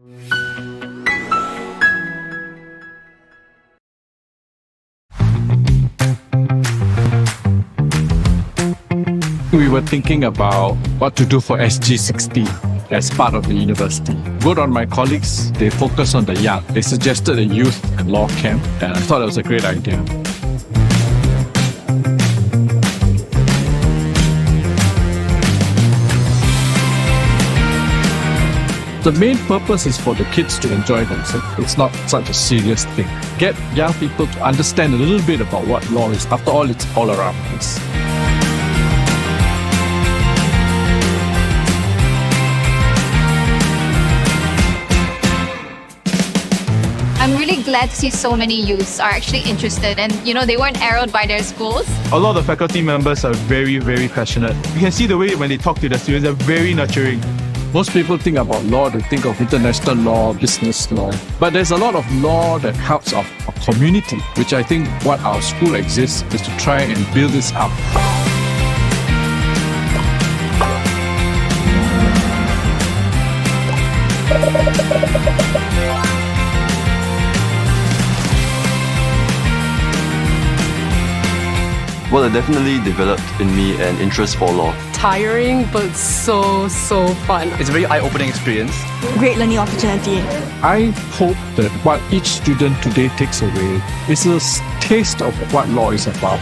We were thinking about what to do for SG60 as part of the university. Good on my colleagues, they focus on the young. They suggested a youth and law camp, and I thought it was a great idea. The main purpose is for the kids to enjoy themselves. It's not such a serious thing. Get young people to understand a little bit about what law is. After all, it's all around us. I'm really glad to see so many youths are actually interested and, they weren't arrowed by their schools. A lot of the faculty members are very, very passionate. You can see the way when they talk to the students, they're very nurturing. Most people think about law, they think of international law, business law. But there's a lot of law that helps our community, which I think what our school exists is to try and build this up. Well, it definitely developed in me an interest for law. Tiring, but so fun. It's a very eye-opening experience. Great learning opportunity. I hope that what each student today takes away is a taste of what law is about.